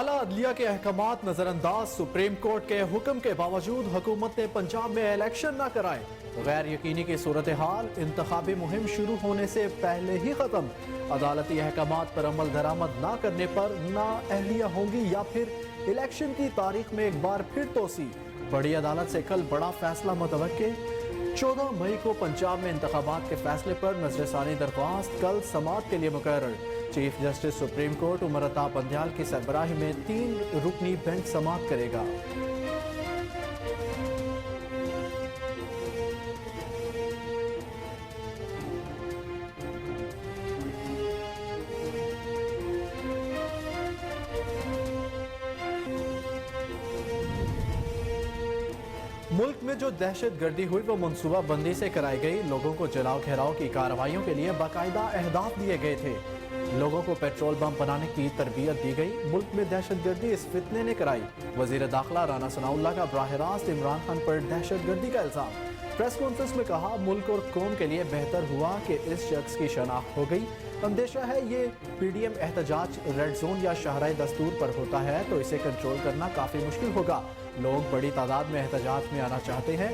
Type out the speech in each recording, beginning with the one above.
आला अदलिया के अहकामात नजरअंदाज। सुप्रीम कोर्ट के हुक्म के बावजूद हुकूमत ने पंजाब में इलेक्शन न कराए। गैर यकीनी की सूरत हाल इंतखाबी मुहिम शुरू होने से पहले ही खत्म। अदालती अहकामात पर अमल दरामद न करने पर ना अहलिया होंगी या फिर इलेक्शन की तारीख में एक बार फिर तोसी। बड़ी अदालत से कल बड़ा फैसला मुतवक्के। 14 मई को पंजाब में इंतखाबात के फैसले पर नजरसानी दरख्वास्त कल समाअत के लिए मुकर्रर। Chief justice supreme court Umar Ata Bandial की सरबराही में 3 रुकनी बेंच समाअत करेगा। मुल्क में जो दहशत गर्दी हुई वो मनसूबा बंदी से कराई गई। लोगों को जलाओ घेराव की कार्रवाइयों के लिए बाकायदा अहदाफ दिए गए थे। लोगों को पेट्रोल बम बनाने की तरबियत दी गई। मुल्क में दहशत गर्दी इस फितने ने कराई। वजीर दाखिला राना सनाउल्लाह का बराह रास्त इमरान खान पर दहशत गर्दी का इल्जाम। प्रेस कॉन्फ्रेंस में कहा, मुल्क और कौम के लिए बेहतर हुआ कि इस शख्स की शनाख्त हो गई। अंदेशा है ये पीडीएम एहतजाज रेड जोन या शाहराह दस्तूर पर होता है तो इसे कंट्रोल करना काफी मुश्किल होगा। लोग बड़ी तादाद में एहतजाज में आना चाहते हैं।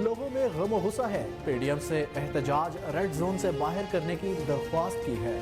लोगों में गम व गुस्सा है। पीडीएम से एहतजाज रेड जोन से बाहर करने की दरख्वास्त की है।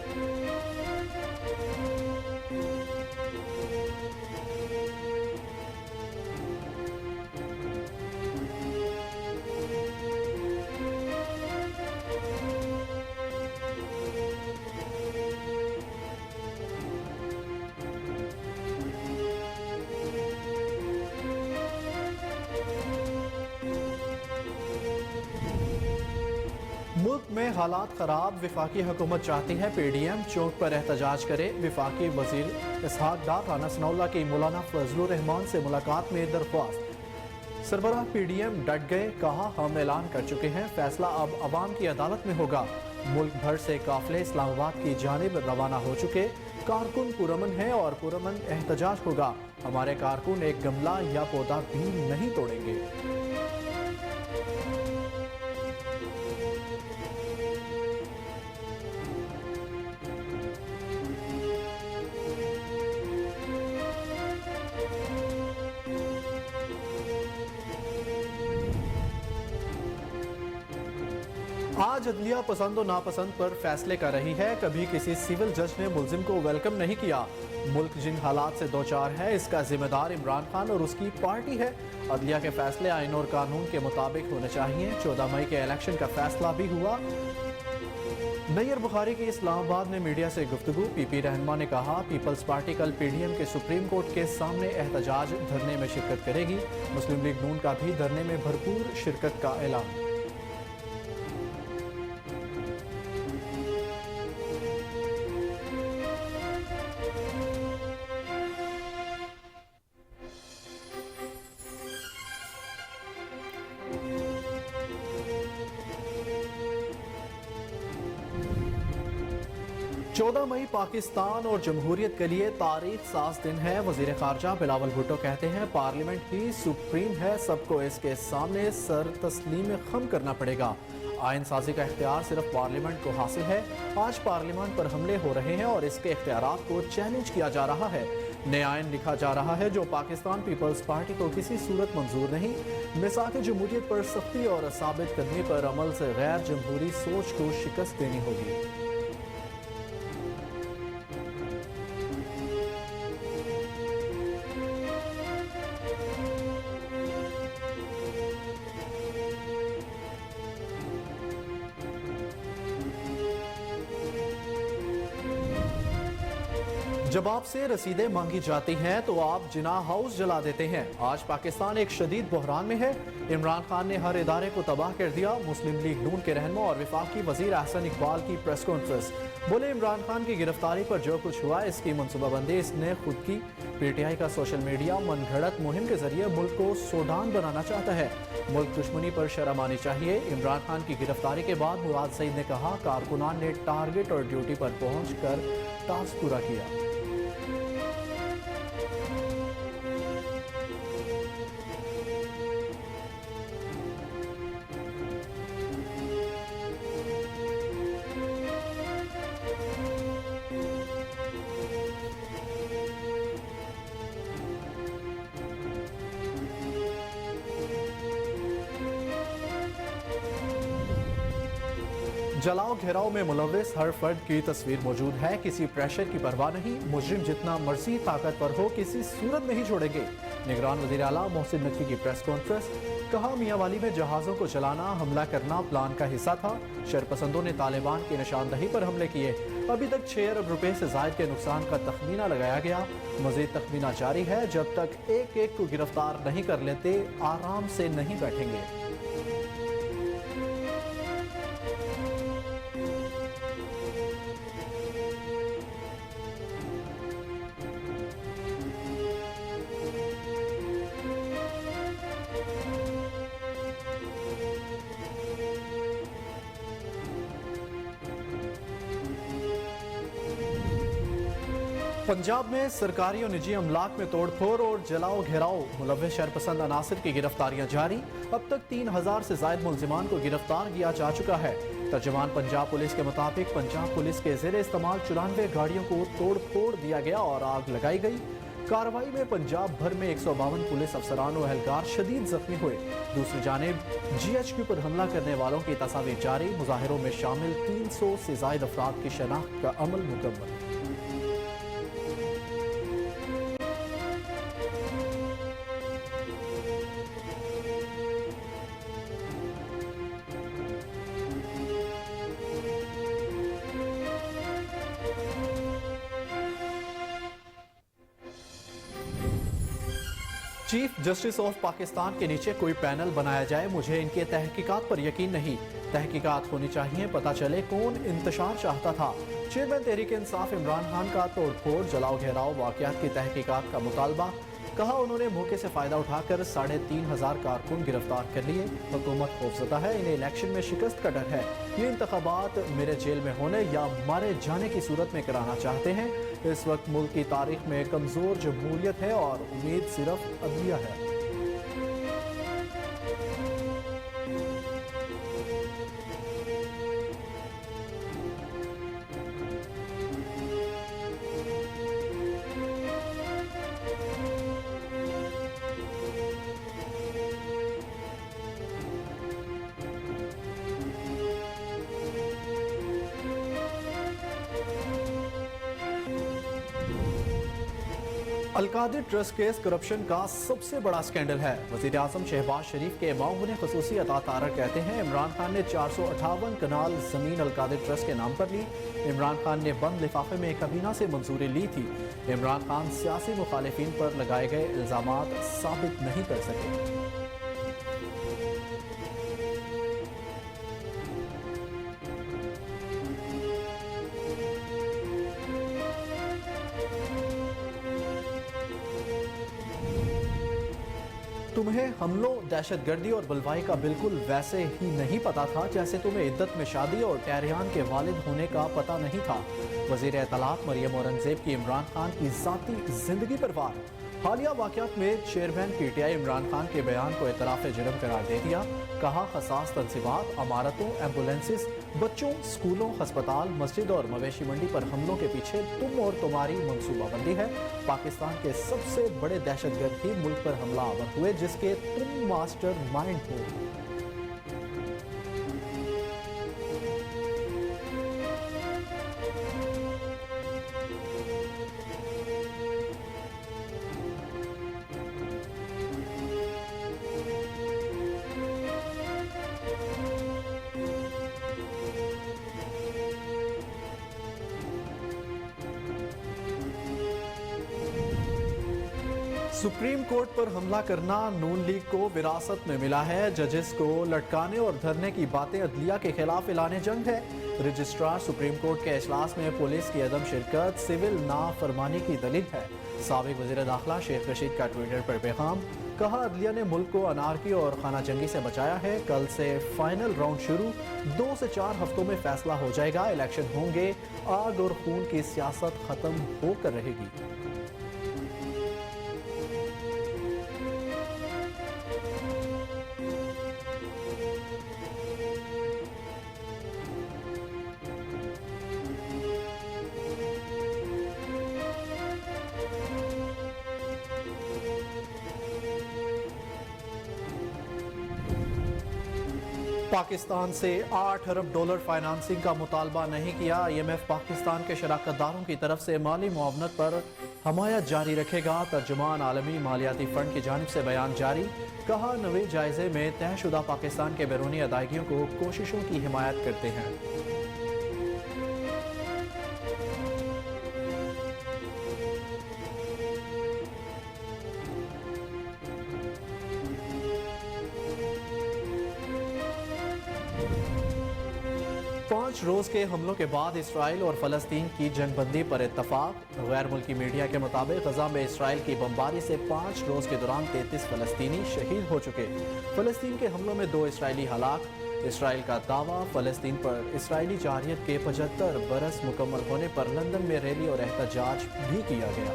मुल्क में हालात खराब। विफाकी हुकूमत चाहती है पीडीएम चौक पर एहतजाज करे। विफाकी वजीर इसहाक डार राना सनाउल्लाह की मौलाना फजलुर रहमान से मुलाकात में दरख्वास्त। सरबराह पीडीएम डट गए। कहा, हम ऐलान कर चुके हैं, फैसला अब अवाम की अदालत में होगा। मुल्क भर से काफिले इस्लामाबाद की जानिब रवाना हो चुके। कारकुन पुरअमन है और पुरअमन एहतजाज होगा। हमारे कारकुन एक गमला या पौधा भी नहीं तोड़ेंगे। आज अदलिया पसंद और नापसंद पर फैसले कर रही है। कभी किसी सिविल जज ने मुल्जिम को वेलकम नहीं किया। मुल्क जिन हालात से दो चार है इसका जिम्मेदार इमरान खान और उसकी पार्टी है। अदलिया के फैसले आइन और कानून के मुताबिक होने चाहिए। 14 मई के इलेक्शन का फैसला भी हुआ। नैयर बुखारी की इस्लामाबाद में मीडिया से गुफ्तगू। पीपी रहनुमा ने कहा, पीपल्स पार्टी कल पीडीएम के सुप्रीम कोर्ट के सामने एहतजाज धरने में शिरकत करेगी। मुस्लिम लीग नून का भी धरने में भरपूर शिरकत का ऐलान। चौदह मई पाकिस्तान और जमहूरियत के लिए तारीख साज दिन है। वजीर खारजा बिलावल भुट्टो कहते हैं, पार्लियामेंट ही सुप्रीम है, सबको इसके सामने सर तस्लीम खम करना पड़ेगा। आइन साजी का इख्तियार सिर्फ पार्लियामेंट को हासिल है। आज पार्लियामेंट पर हमले हो रहे हैं और इसके इख्तियारात को चैलेंज किया जा रहा है। नया आइन लिखा जा रहा है जो पाकिस्तान पीपल्स पार्टी को किसी सूरत मंजूर नहीं। मिसाक जमहूरियत पर सख्ती और साबित कदमी पर अमल से गैर जमहूरी सोच को शिकस्त देनी होगी। जब आपसे रसीदें मांगी जाती हैं तो आप जिना हाउस जला देते हैं। आज पाकिस्तान एक शदीद बहरान में है। इमरान खान ने हर इदारे को तबाह कर दिया। मुस्लिम लीग नून के रहनुमा और वफाकी वजीर अहसन इकबाल की प्रेस कॉन्फ्रेंस। बोले, इमरान खान की गिरफ्तारी पर जो कुछ हुआ इसकी मनसूबाबंदी इसने खुद की। पीटीआई का सोशल मीडिया मनगढ़ंत मुहिम के जरिए मुल्क को सूडान बनाना चाहता है। मुल्क दुश्मनी पर शर्म आनी चाहिए। इमरान खान की गिरफ्तारी के बाद मुराद सईद ने कहा, कारकुनान ने टारगेट और ड्यूटी पर पहुंच कर टास्क पूरा किया। जलाओ घेराव में मुलव्विस हर फर्द की तस्वीर मौजूद है। किसी प्रेशर की परवाह नहीं, मुजरिम जितना मर्जी ताकतवर हो किसी सूरत नहीं छोड़ेंगे। निगरान वज़ीर आला मोहसिन नकवी की प्रेस कॉन्फ्रेंस। कहा मियांवाली में जहाज़ों को चलाना, हमला करना प्लान का हिस्सा था। शरपसंदों ने तालिबान की निशानदही पर हमले किए। अभी तक 6 अरब रुपए से जायद के नुकसान का तखमीना लगाया गया। मजीद तखमीना जारी है। जब तक एक एक को गिरफ्तार नहीं कर लेते आराम से नहीं बैठेंगे। पंजाब में सरकारी और निजी अमलाक में तोड़फोड़ और जलाओ घेराव, मुलव्विस शरपसंद अनासिर की गिरफ्तारियां जारी। अब तक 3000 से जायद मुलजिमान को गिरफ्तार किया जा चुका है। तर्जुमान पंजाब पुलिस के मुताबिक पंजाब पुलिस के ज़ेरे इस्तेमाल 94 गाड़ियों को तोड़ फोड़ दिया गया और आग लगाई गई। कार्रवाई में पंजाब भर में 152 पुलिस अफसरान और एहलकार शदीद जख्मी हुए। दूसरी जानिब GHQ पर हमला करने वालों की तस्वीर जारी। मुजाहिरों में शामिल 300 से जायद अफराद की शनाख्त का अमल मुकम्मल। चीफ जस्टिस ऑफ पाकिस्तान के नीचे कोई पैनल बनाया जाए, मुझे इनके तहकीकात पर यकीन नहीं। तहकीकात होनी चाहिए, पता चले कौन इंतशार चाहता था। चेयरमैन तहरीक इंसाफ इमरान खान का तोड़फोड़ जलाओ घेराव वाकयात की तहकीकात का मुतालबा। कहा उन्होंने मौके से फायदा उठाकर 3500 कारकुन गिरफ्तार कर लिए। हुकूमत खौफजदा है, इन्हें इलेक्शन में शिकस्त का डर है। ये इंतखाबात मेरे जेल में होने या मारे जाने की सूरत में कराना चाहते हैं। इस वक्त मुल्क की तारीख में कमजोर जमहूरियत है और उम्मीद सिर्फ अदलिया है। अलकादिर ट्रस्ट केस करप्शन का सबसे बड़ा स्कैंडल है। वज़ीर आज़म शहबाज शरीफ के मामून खसूसी अता तारक कहते हैं इमरान खान ने 458 कनाल जमीन अलकादिर ट्रस्ट के नाम पर ली। इमरान खान ने बंद लिफाफे में काबीना से मंजूरी ली थी। इमरान खान सियासी मुखालिफिन पर लगाए गए इल्जामात साबित नहीं कर सके। तुम्हें हमलों, दहशतगर्दी और बलवाई का बिल्कुल वैसे ही नहीं पता था जैसे तुम्हें इद्दत में शादी और टहरियान के वालिद होने का पता नहीं था। वज़ीर इत्तलात मरियम औरंगज़ेब की इमरान खान की ज़ाती जिंदगी पर वार। हालिया वाक़यात में चेयरमैन PTI इमरान खान के बयान को इतराफ़ जुर्म करार दे दिया। कहा हसास तंसीबात, अमारतों, एम्बुलेंसेस, बच्चों, स्कूलों, हस्पताल, मस्जिद और मवेशी मंडी पर हमलों के पीछे तुम और तुम्हारी मनसूबाबंदी है। पाकिस्तान के सबसे बड़े दहशतगर्द ही मुल्क पर हमला आवर हुए जिसके तुम मास्टर माइंड हो। सुप्रीम कोर्ट पर हमला करना नून लीग को विरासत में मिला है। जजेस को लटकाने और धरने की बातें अदलिया के खिलाफ ऐलान जंग है। रजिस्ट्रार सुप्रीम कोर्ट के इजलास में पुलिस की अदम शिरकत सिविल नाफरमानी की दलील है। साबिक वज़ीर दाखिला शेख रशीद का ट्विटर पर पैगाम। कहा अदलिया ने मुल्क को अनारकी और खाना जंगी से बचाया है। कल से फाइनल राउंड शुरू, 2 से 4 हफ्तों में फैसला हो जाएगा। इलेक्शन होंगे, आग और खून की सियासत खत्म होकर रहेगी। पाकिस्तान से 8 अरब डॉलर फाइनेंसिंग का मुतालबा नहीं किया। IMF पाकिस्तान के शराकतदारों की तरफ से माली मुआवनत पर हमायत जारी रखेगा। तर्जुमान आलमी मालियाती फंड की जानिब से बयान जारी। कहा, नवे जायजे में तयशुदा पाकिस्तान के बैरूनी अदायगियों को कोशिशों की हिमायत करते हैं। पाँच रोज के हमलों के बाद इसराइल और फलस्तीन की जंगबंदी पर इत्तफाक। गैर मुल्की मीडिया के मुताबिक गजा में इसराइल की बमबारी से 5 रोज के दौरान 33 फलस्तीनी शहीद हो चुके। फलस्तीन के हमलों में 2 इसराइली हलाक। इसराइल का दावा, फलस्तीन पर इसराइली जारहियत के 75 बरस मुकम्मल होने पर लंदन में रैली और एहतजाज भी किया गया।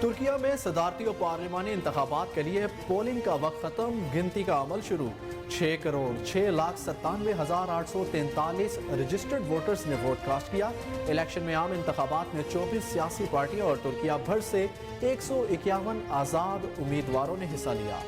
तुर्किया में सदारती और पार्लिमानी इंतखाबात के लिए पोलिंग का वक्त खत्म, गिनती का अमल शुरू। 6,06,97,843 रजिस्टर्ड वोटर्स ने वोट कास्ट किया। इलेक्शन में आम इंतखाबात में 24 सियासी पार्टियां और तुर्किया भर से 151 आज़ाद उम्मीदवारों ने हिस्सा लिया।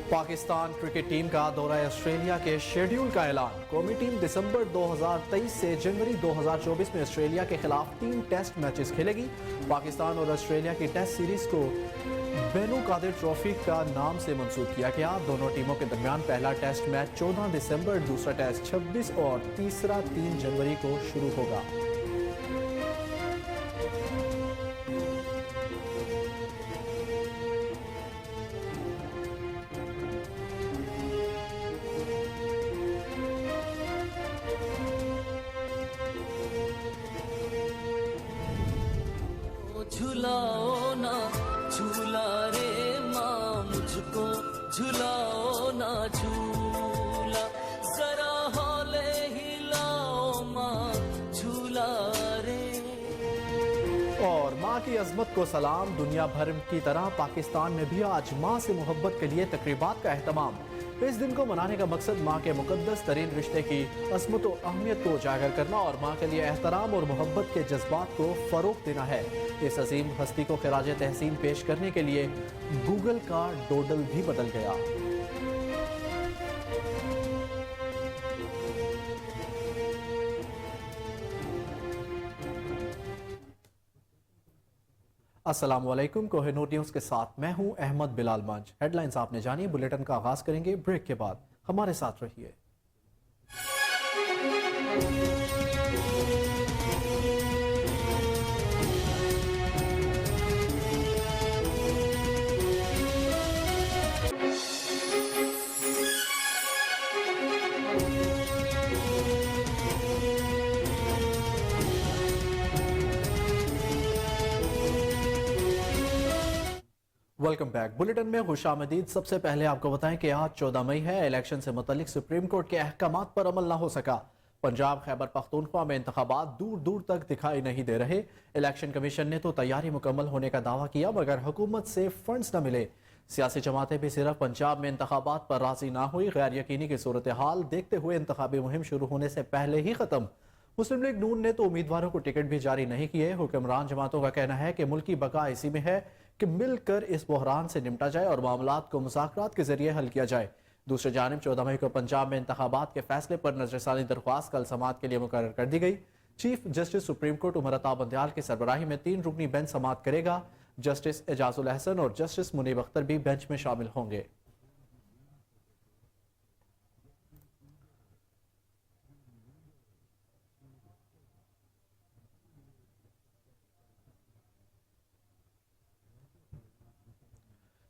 पाकिस्तान क्रिकेट टीम का दौरा ऑस्ट्रेलिया के शेड्यूल का ऐलान। कौमी टीम दिसंबर 2023 से जनवरी 2024 में ऑस्ट्रेलिया के खिलाफ 3 टेस्ट मैचेस खेलेगी। पाकिस्तान और ऑस्ट्रेलिया की टेस्ट सीरीज को बेनू कादिर ट्रॉफी का नाम से मंसूब किया गया। दोनों टीमों के दरमियान पहला टेस्ट मैच 14 दिसंबर, दूसरा टेस्ट 26 और तीसरा 3 जनवरी को शुरू होगा। झुलाओ ना झूला रे माँ, मुझको झुलाओ ना झूला, जरा हौले हिलाओ माँ झूला रे। और माँ की अजमत को सलाम। दुनिया भर की तरह पाकिस्तान में भी आज माँ से मोहब्बत के लिए तकरीबात का एहतमाम। इस दिन को मनाने का मकसद माँ के मुकद्दस तरीन रिश्ते की अजमत और अहमियत को उजागर करना और माँ के लिए एहतराम और मोहब्बत के जज्बात को फरोग देना है। इस अजीम हस्ती को खिराज तहसीन पेश करने के लिए गूगल का डोडल भी बदल गया। अस्सलामुअलैकुम, कोहिनूर न्यूज़ के साथ मैं हूं अहमद बिलाल मंच। हेडलाइंस आपने जानी, बुलेटिन का आगाज करेंगे ब्रेक के बाद। हमारे साथ रहिए। Welcome back. बुलेटिन में खुशामदीद। सबसे पहले आपको बताएं कि आज 14 मई है। इलेक्शन से मुतल्लिक सुप्रीम कोर्ट के अहकामात पर अमल न हो सका। पंजाब खैबर पख्तूनख्वा में इंतखाबात दूर दूर तक दिखाई नहीं दे रहे। इलेक्शन कमीशन ने तो तैयारी मुकम्मल होने का दावा किया, मगर हुकूमत से फंड्स न मिले। सियासी जमातें भी सिर्फ पंजाब में इंतखाबात पर राजी ना हुई। गैर यकीनी की सूरत हाल देखते हुए इंतखाबी मुहिम शुरू होने से पहले ही खत्म। मुस्लिम लीग नून ने तो उम्मीदवारों को टिकट भी जारी नहीं किए। हुक्मरान जमातों का कहना है कि मुल्क की बका इसी में है कि मिलकर इस बहरान से निपटा जाए और मामलात को मुज़ाकरात के जरिए हल किया जाए। दूसरी जानिब 14 मई को पंजाब में इंतखाबात के फैसले पर नजरसानी दरख्वास्त कल समाअत के लिए मुकर्रर कर दी गई। Chief justice supreme court Umar Ata Bandial की सरबराही में 3 रुकनी बेंच समाअत करेगा। जस्टिस एजाजुल अहसन और जस्टिस मुनीब अख्तर भी बेंच में शामिल होंगे।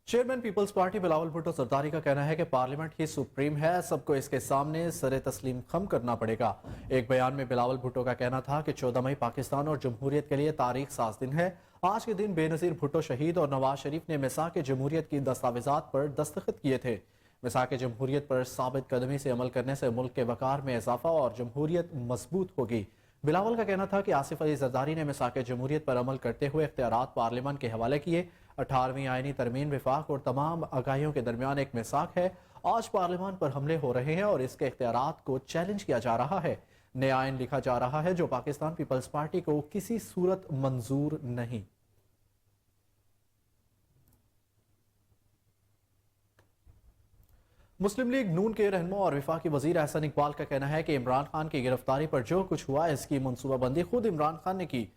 Chairman Peoples Party Bilawal Bhutto Zardari का कहना है कि पार्लियामेंट ही सुप्रीम है, सबको इसके सामने सरे तस्लीम खम करना पड़ेगा। एक बयान में बिलावल भुट्टो का कहना था कि 14 मई पाकिस्तान और जमहूरियत के लिए तारीख साज दिन है। आज के दिन बेनज़ीर भुट्टो शहीद और नवाज शरीफ ने मिसाक जमहूरियत की दस्तावेजात पर दस्तखत किए थे। मिसाक जमहूरियत पर साबित कदमी से अमल करने से मुल्क के वकार में इजाफा और जमहूरियत मजबूत होगी। बिलावल का कहना था कि आसिफ अली जरदारी ने मिसाक जमहूरियत पर अमल करते हुए इख्तियारात पार्लियामान के हवाले किए। 18वीं आईनी तरमीम विफाक और तमाम आगाहियों के दरमियान एक मिसाक है। आज पार्लियामान पर हमले हो रहे हैं और इसके इख्तियारात को चैलेंज किया जा रहा है। नया आइन लिखा जा रहा है जो पाकिस्तान पीपल्स पार्टी को किसी सूरत मंजूर नहीं। मुस्लिम लीग नून के रहनुमा और वफाकी वजीर एहसन इकबाल का कहना है कि इमरान खान की गिरफ्तारी पर जो कुछ हुआ इसकी मनसूबाबंदी खुद इमरान खान ने की।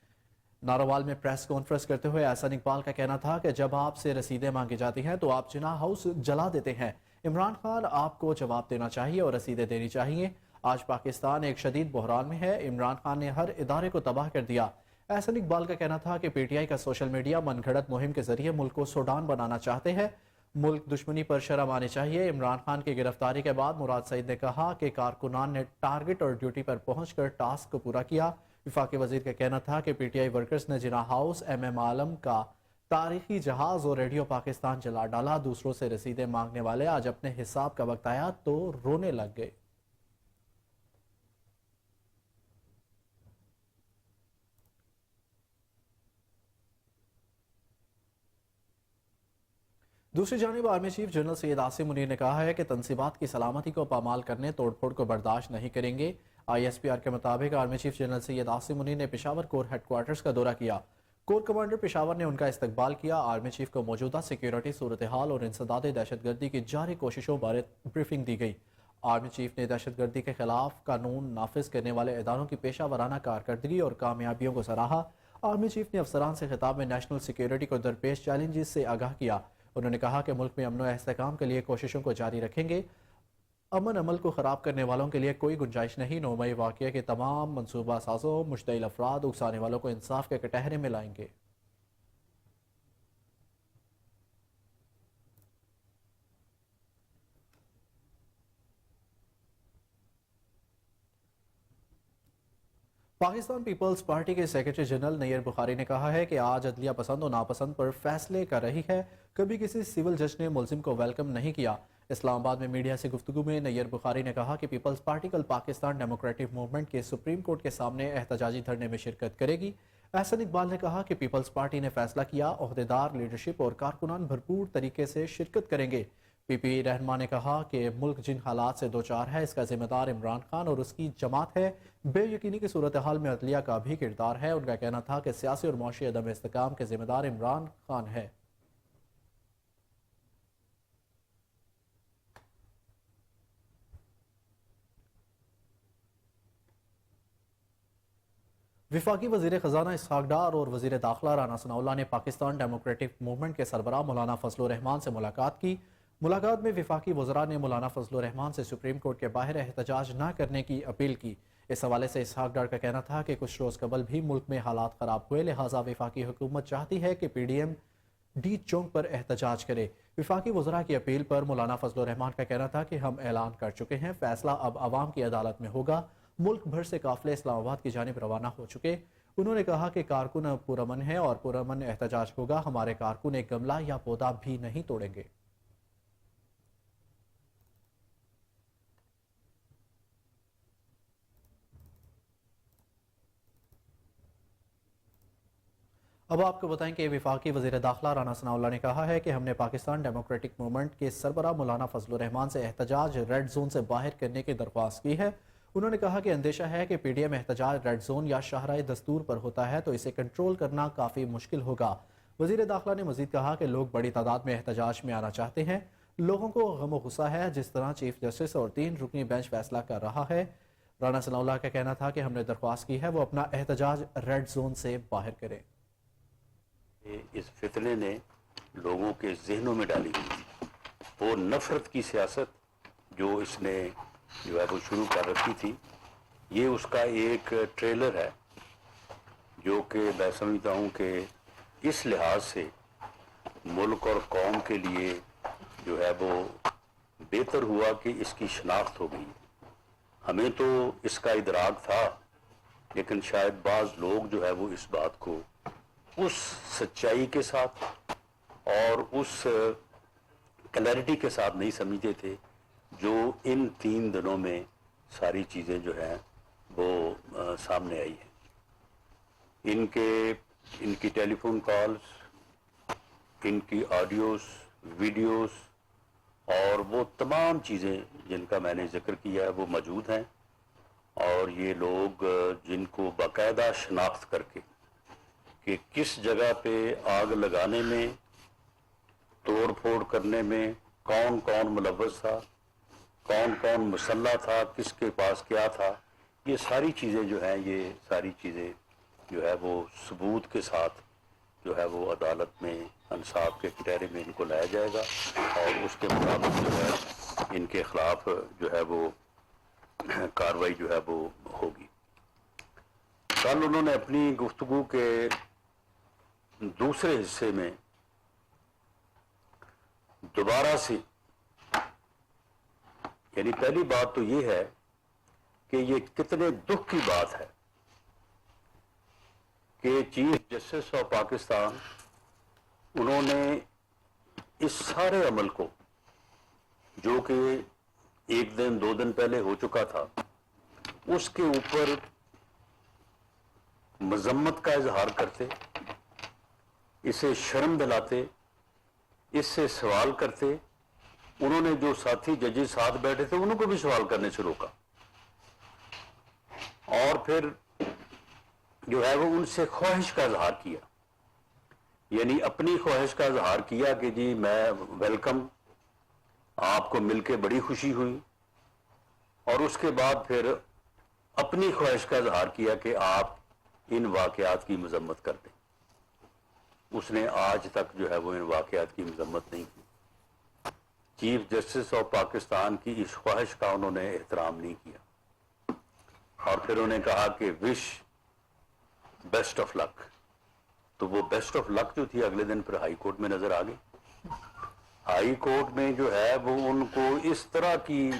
नारोवाल में प्रेस कॉन्फ्रेंस करते हुए एहसन इकबाल का कहना था कि जब आपसे रसीदें मांगी जाती हैं तो आप जिन्ना हाउस जला देते हैं। इमरान खान आपको जवाब देना चाहिए और रसीदें देनी चाहिए। आज पाकिस्तान एक शदीद बहरान में है। इमरान खान ने हर इदारे को तबाह कर दिया। एहसन इकबाल का कहना था कि पीटीआई का सोशल मीडिया मनगढ़ंत मुहिम के जरिए मुल्क को सूडान बनाना चाहते हैं। मुल्क दुश्मनी पर शर्म आनी चाहिए। इमरान खान की गिरफ्तारी के बाद मुराद सईद ने कहा कि कारकुनान ने टारगेट और ड्यूटी पर पहुंचकर टास्क को पूरा किया। वफाकी वजीर का कहना था कि पीटीआई वर्कर्स ने जिना हाउस, MM आलम का तारीखी जहाज और रेडियो पाकिस्तान जला डाला। दूसरों से रसीदें मांगने वाले आज अपने हिसाब का वक्त आया तो रोने लग गए। दूसरी जानिब army chief general Syed Asim Munir ने कहा है कि तंसीबात की सलामती को पामाल करने तोड़फोड़ को बर्दाश्त नहीं करेंगे। ISPR के मुताबिक army chief general Syed Asim Munir ने पेशावर कोर हेडक्वार्टर्स का दौरा किया। कोर कमांडर पेशावर ने उनका इस्तकबाल किया। आर्मी चीफ को मौजूदा सिक्योरिटी सूरत हाल और इंसदाद दहशतगर्दी की जारी कोशिशों बारे ब्रीफिंग दी गई। आर्मी चीफ ने दहशतगर्दी के खिलाफ कानून नाफिज करने वाले इदारों की पेशा वराना कारकर्दगी और कामयाबियों को सराहा। आर्मी चीफ ने अफसरान से खिताब में नेशनल सिक्योरिटी को दरपेश चैलेंजेस से आगाह किया। उन्होंने कहा कि मुल्क में अमन और इस्तेहकाम के लिए कोशिशों को जारी रखेंगे। अमन अमल को ख़राब करने वालों के लिए कोई गुंजाइश नहीं। 9 मई वाक़ये के तमाम मनसूबा साजों, मुश्तइल अफराद, उकसाने वालों को इंसाफ के कटहरे में लाएंगे। पाकिस्तान पीपल्स पार्टी के सेक्रेटरी जनरल नैयर बुखारी ने कहा है कि आज अदलिया पसंद और नापसंद पर फैसले कर रही है। कभी किसी सिविल जज ने मुलजिम को वेलकम नहीं किया। इस्लामाबाद में मीडिया से गुफ्तगू में नैयर बुखारी ने कहा कि पीपल्स पार्टी कल पाकिस्तान डेमोक्रेटिक मूवमेंट के सुप्रीम कोर्ट के सामने एहतजाजी धरने में शिरकत करेगी। एहसन इकबाल ने कहा कि पीपल्स पार्टी ने फैसला किया, ओहदेदार, लीडरशिप और कारकुनान भरपूर तरीके से शिरकत करेंगे। PPE रहनुमा ने कहा कि मुल्क जिन हालात से दो चार है इसका जिम्मेदार इमरान खान और उसकी जमात है। बेयकीनी की सूरत हाल में अदलिया का भी किरदार है। उनका कहना था कि सियासी और मुआशी अदम इस्तेहकाम के जिम्मेदार इमरान खान है। वफाकी वजीर खजाना इसहाक डार और वजीर दाखिला राना सनाउल्लाह ने पाकिस्तान डेमोक्रेटिक मूवमेंट के सरबराह मौलाना फजलुर रहमान से मुलाकात की। मुलाकात में वफाकी वज़रा ने मौलाना फजलुर रहमान से सुप्रीम कोर्ट के बाहर एहतजाज न करने की अपील की। इस हवाले से इसहाक डार का कहना था कि कुछ रोज़ कबल भी मुल्क में हालात ख़राब हुए, लिहाजा वफाकी हुकूमत चाहती है कि PDM डी चौक पर एहतजाज करे। वफाकी वज़रा की अपील पर मौलाना फजलुर रहमान का कहना था कि हम ऐलान कर चुके हैं, फैसला अब आवाम की अदालत में होगा। मुल्क भर से काफिले इस्लामाबाद की जानिब रवाना हो चुके। उन्होंने कहा कि कारकुन अब पुरअमन है और पुरअमन एहतजाज होगा। हमारे कारकुन एक गमला या पौधा भी नहीं तोड़ेंगे। अब आपको बताएं कि वफाकी वज़ीर दाखिला राना सनाउल्लाह ने कहा है कि हमने पाकिस्तान डेमोक्रेटिक मूवमेंट के सरबराह मौलाना फजलुर रहमान से एहतजाज रेड जोन से बाहर करने की दरख्वास्त की है। उन्होंने कहा कि अंदेशा है कि PDM एहतजाज रेड जोन या शाहराए दस्तूर पर होता है तो इसे कंट्रोल करना काफ़ी मुश्किल होगा। वज़ीर दाखिला ने मजीद कहा कि लोग बड़ी तादाद में एहतजाज में आना चाहते हैं। लोगों को गम व गुस्सा है जिस तरह चीफ जस्टिस और 3 रुकनी बेंच फैसला कर रहा है। राना सनाउल्लाह का कहना था कि हमने दरख्वास्त की है वो अपना एहतजाज रेड जोन से बाहर करें। इस फितने ने लोगों के जहनों में डाली हुई थी। वो नफरत की सियासत जो इसने जो है वो शुरू कर रखी थी, ये उसका एक ट्रेलर है जो कि मैं समझता हूँ कि इस लिहाज से मुल्क और कौम के लिए जो है वो बेहतर हुआ कि इसकी शनाख्त हो गई। हमें तो इसका इदराक था, लेकिन शायद बाज़ लोग जो है वो इस बात को उस सच्चाई के साथ और उस क्लैरिटी के साथ नहीं समझते थे, जो इन 3 दिनों में सारी चीज़ें जो हैं वो सामने आई हैं। इनकी टेलीफोन कॉल्स, इनकी ऑडियोस, वीडियोस और वो तमाम चीज़ें जिनका मैंने जिक्र किया है वो मौजूद हैं। और ये लोग जिनको बाकायदा शनाख्त करके कि किस जगह पे आग लगाने में, तोड़ फोड़ करने में कौन कौन मुलव्वस था, कौन कौन मुसल्ला था, किसके पास क्या था, ये सारी चीज़ें जो हैं, ये सारी चीज़ें जो है वो सबूत के साथ जो है वो अदालत में इंसाफ के कटहरे में इनको लाया जाएगा और उसके मुताबिक जो है इनके खिलाफ जो है वो कार्रवाई जो है वो होगी। कल उन्होंने अपनी गुफ्तगू के दूसरे हिस्से में दोबारा से, यानी पहली बात तो ये है कि ये कितने दुख की बात है कि चीफ जस्टिस ऑफ पाकिस्तान उन्होंने इस सारे अमल को, जो कि 1 दिन 2 दिन पहले हो चुका था, उसके ऊपर मजम्मत का इजहार करते, इसे शर्म दिलाते, इससे सवाल करते। उन्होंने जो साथी जजेस साथ बैठे थे उनको भी सवाल करने से रोका और फिर जो है वो उनसे ख्वाहिश का इजहार किया, यानी अपनी ख्वाहिश का इजहार किया कि जी मैं वेलकम, आपको मिलके बड़ी खुशी हुई। और उसके बाद फिर अपनी ख्वाहिश का इजहार किया कि आप इन वाकयात की मजम्मत कर दें। उसने आज तक जो है वो इन वाकयात की मजम्मत नहीं की। चीफ जस्टिस ऑफ पाकिस्तान की इस ख्वाहिश का उन्होंने एहतराम नहीं किया और फिर उन्होंने कहा कि विश बेस्ट ऑफ लक। तो वो बेस्ट ऑफ लक जो थी अगले दिन फिर हाई कोर्ट में नजर आ गई। हाई कोर्ट में जो है वो उनको इस तरह की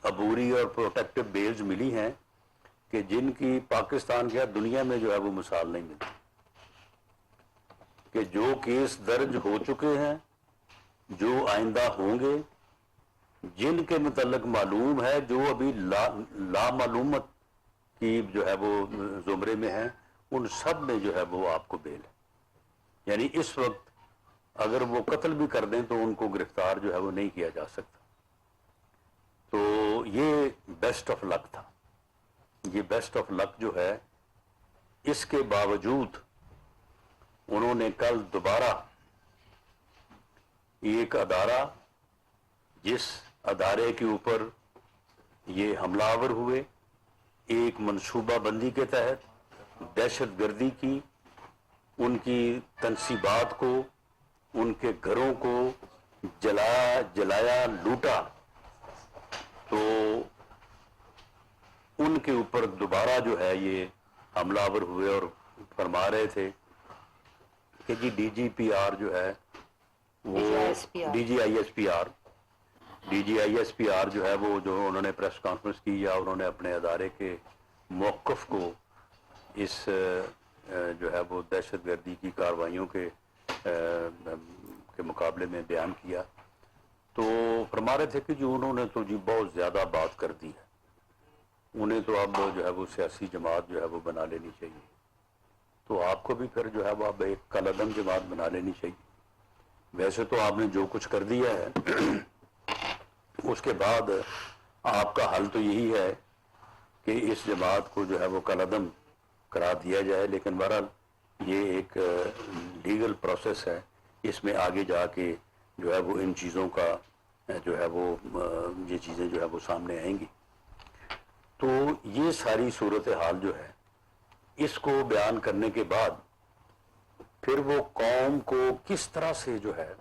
अबूरी और प्रोटेक्टिव बेल्स मिली हैं कि जिनकी पाकिस्तान के दुनिया में जो है वो मिसाल नहीं मिलती, कि जो केस दर्ज हो चुके हैं, जो आइंदा होंगे, जिनके मुतल्लिक मालूम है, जो अभी लामालूमत की जो है वो जुमरे में है, उन सब में जो है वो आपको बेल है। यानी इस वक्त अगर वो कत्ल भी कर दें तो उनको गिरफ्तार जो है वो नहीं किया जा सकता। तो ये बेस्ट ऑफ लक था। ये बेस्ट ऑफ लक जो है, इसके बावजूद उन्होंने कल दोबारा एक अदारा, जिस अदारे के ऊपर ये हमलावर हुए, एक मंसूबा बंदी के तहत दहशत गर्दी की, उनकी तनसीबात को, उनके घरों को जलाया लूटा, तो उनके ऊपर दोबारा जो है ये हमलावर हुए और फरमा रहे थे कि जी DGPR जो है वो DGISPR जो है वो, जो उन्होंने प्रेस कॉन्फ्रेंस की या उन्होंने अपने अदारे के मौक़िफ़ को इस जो है वो दहशत गर्दी की कार्रवाइयों के मुकाबले में बयान किया, तो फरमा रहे थे कि जी उन्होंने तो जी बहुत ज़्यादा बात कर दी है, उन्हें तो अब जो है वो सियासी जमात जो है वो बना लेनी चाहिए। तो आपको भी फिर जो है वो अब एक कलअदम जमात बना लेनी चाहिए। वैसे तो आपने जो कुछ कर दिया है उसके बाद आपका हल तो यही है कि इस जमात को जो है वो कलअदम करा दिया जाए, लेकिन बहरहाल ये एक लीगल प्रोसेस है, इसमें आगे जाके जो है वो इन चीज़ों का जो है वो ये चीज़ें जो है वो सामने आएंगी। तो ये सारी सूरत हाल जो है, इसको बयान करने के बाद फिर वो कौम को किस तरह से जो है।